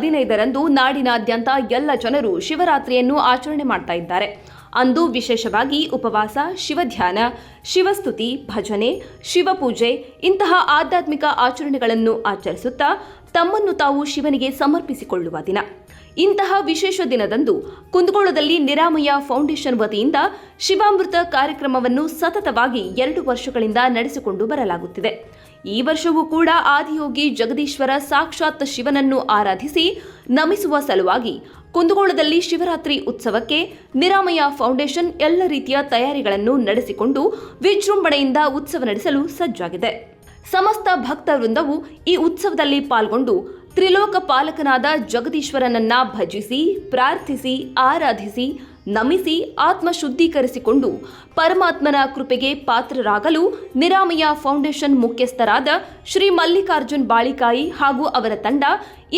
15ರಂದು ನಾಡಿನಾದ್ಯಂತ ಎಲ್ಲ ಜನರು ಶಿವರಾತ್ರಿಯನ್ನು ಆಚರಣೆ ಮಾಡ್ತಾ ಇದ್ದಾರೆ. ಅಂದು ವಿಶೇಷವಾಗಿ ಉಪವಾಸ, ಶಿವಧ್ಯಾನ, ಶಿವಸ್ತುತಿ, ಭಜನೆ, ಶಿವಪೂಜೆ ಇಂತಹ ಆಧ್ಯಾತ್ಮಿಕ ಆಚರಣೆಗಳನ್ನು ಆಚರಿಸುತ್ತಾ ತಮ್ಮನ್ನು ತಾವು ಶಿವನಿಗೆ ಸಮರ್ಪಿಸಿಕೊಳ್ಳುವ ದಿನ. ಇಂತಹ ವಿಶೇಷ ದಿನದಂದು ಕುಂದಗೋಳದಲ್ಲಿ ನಿರಾಮಯ ಫೌಂಡೇಶನ್ ವತಿಯಿಂದ ಶಿವಾಮೃತ ಕಾರ್ಯಕ್ರಮವನ್ನು ಸತತವಾಗಿ 2 ವರ್ಷಗಳಿಂದ ನಡೆಸಿಕೊಂಡು ಬರಲಾಗುತ್ತಿದೆ. ಈ ವರ್ಷವೂ ಕೂಡ ಆದಿಯೋಗಿ ಜಗದೀಶ್ವರ ಸಾಕ್ಷಾತ್ ಶಿವನನ್ನು ಆರಾಧಿಸಿ ನಮಿಸುವ ಸಲುವಾಗಿ ಕುಂದಗೋಳದಲ್ಲಿ ಶಿವರಾತ್ರಿ ಉತ್ಸವಕ್ಕೆ ನಿರಾಮಯ ಫೌಂಡೇಶನ್ ಎಲ್ಲ ರೀತಿಯ ತಯಾರಿಗಳನ್ನು ನಡೆಸಿಕೊಂಡು ವಿಜೃಂಭಣೆಯಿಂದ ಉತ್ಸವ ನಡೆಸಲು ಸಜ್ಜಾಗಿದೆ. ಸಮಸ್ತ ಭಕ್ತ ವೃಂದವು ಈ ಉತ್ಸವದಲ್ಲಿ ಪಾಲ್ಗೊಂಡು ತ್ರಿಲೋಕ ಪಾಲಕನಾದ ಜಗದೀಶ್ವರನನ್ನ ಭಜಿಸಿ, ಪ್ರಾರ್ಥಿಸಿ, ಆರಾಧಿಸಿ, ನಮಿಸಿ, ಆತ್ಮ ಶುದ್ಧೀಕರಿಸಿಕೊಂಡು ಪರಮಾತ್ಮನ ಕೃಪೆಗೆ ಪಾತ್ರರಾಗಲು ನಿರಾಮಯ ಫೌಂಡೇಶನ್ ಮುಖ್ಯಸ್ಥರಾದ ಶ್ರೀ ಮಲ್ಲಿಕಾರ್ಜುನ್ ಬಾಳಿಕಾಯಿ ಹಾಗೂ ಅವರ ತಂಡ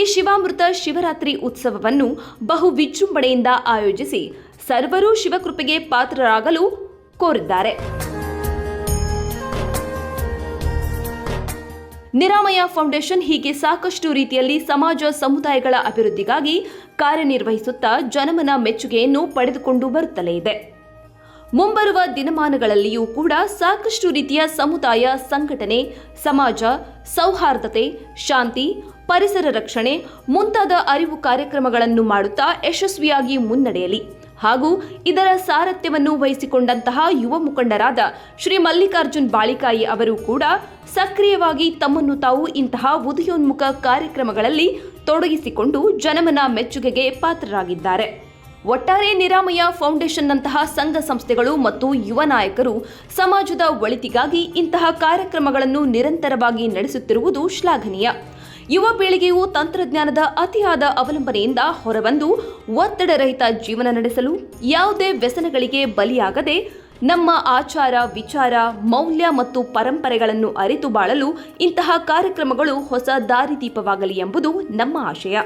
ಈ ಶಿವಾಮೃತ ಶಿವರಾತ್ರಿ ಉತ್ಸವವನ್ನು ಬಹು ವಿಜೃಂಭಣೆಯಿಂದ ಆಯೋಜಿಸಿ ಸರ್ವರೂ ಶಿವಕೃಪೆಗೆ ಪಾತ್ರರಾಗಲು ಕೋರಿದ್ದಾರೆ. ನಿರಾಮಯ ಫೌಂಡೇಶನ್ ಹೀಗೆ ಸಾಕಷ್ಟು ರೀತಿಯಲ್ಲಿ ಸಮಾಜ ಸಮುದಾಯಗಳ ಅಭಿವೃದ್ಧಿಗಾಗಿ ಕಾರ್ಯನಿರ್ವಹಿಸುತ್ತಾ ಜನಮನ ಮೆಚ್ಚುಗೆಯನ್ನು ಪಡೆದುಕೊಂಡು ಬರುತ್ತಲೇ ಇದೆ. ಮುಂಬರುವ ದಿನಮಾನಗಳಲ್ಲಿಯೂ ಕೂಡ ಸಾಕಷ್ಟು ರೀತಿಯ ಸಮುದಾಯ ಸಂಘಟನೆ, ಸಮಾಜ, ಸೌಹಾರ್ದತೆ, ಶಾಂತಿ, ಪರಿಸರ ರಕ್ಷಣೆ ಮುಂತಾದ ಅರಿವು ಕಾರ್ಯಕ್ರಮಗಳನ್ನು ಮಾಡುತ್ತಾ ಯಶಸ್ವಿಯಾಗಿ ಮುನ್ನಡೆಯಲಿ ಹಾಗೂ ಇದರ ಸಾರಥ್ಯವನ್ನು ವಹಿಸಿಕೊಂಡಂತಹ ಯುವ ಮುಖಂಡರಾದ ಶ್ರೀ ಮಲ್ಲಿಕಾರ್ಜುನ್ ಬಾಳಿಕಾಯಿ ಅವರು ಕೂಡ ಸಕ್ರಿಯವಾಗಿ ತಮ್ಮನ್ನು ತಾವು ಇಂತಹ ಉದಯೋನ್ಮುಖ ಕಾರ್ಯಕ್ರಮಗಳಲ್ಲಿ ತೊಡಗಿಸಿಕೊಂಡು ಜನಮನ ಮೆಚ್ಚುಗೆಗೆ ಪಾತ್ರರಾಗಿದ್ದಾರೆ. ಒಟ್ಟಾರೆ ನಿರಾಮಯ ಫೌಂಡೇಶನ್ನಂತಹ ಸಂಘ ಸಂಸ್ಥೆಗಳು ಮತ್ತು ಯುವ ನಾಯಕರು ಸಮಾಜದ ಒಳಿತಿಗಾಗಿ ಇಂತಹ ಕಾರ್ಯಕ್ರಮಗಳನ್ನು ನಿರಂತರವಾಗಿ ನಡೆಸುತ್ತಿರುವುದು ಶ್ಲಾಘನೀಯ. ಯುವ ಪೀಳಿಗೆಯು ತಂತ್ರಜ್ಞಾನದ ಅತಿಯಾದ ಅವಲಂಬನೆಯಿಂದ ಹೊರಬಂದು ಒತ್ತಡರಹಿತ ಜೀವನ ನಡೆಸಲು, ಯಾವುದೇ ವ್ಯಸನಗಳಿಗೆ ಬಲಿಯಾಗದೆ ನಮ್ಮ ಆಚಾರ, ವಿಚಾರ, ಮೌಲ್ಯ ಮತ್ತು ಪರಂಪರೆಗಳನ್ನು ಅರಿತು ಬಾಳಲು ಇಂತಹ ಕಾರ್ಯಕ್ರಮಗಳು ಹೊಸ ದಾರಿದೀಪವಾಗಲಿ ಎಂಬುದು ನಮ್ಮ ಆಶಯ.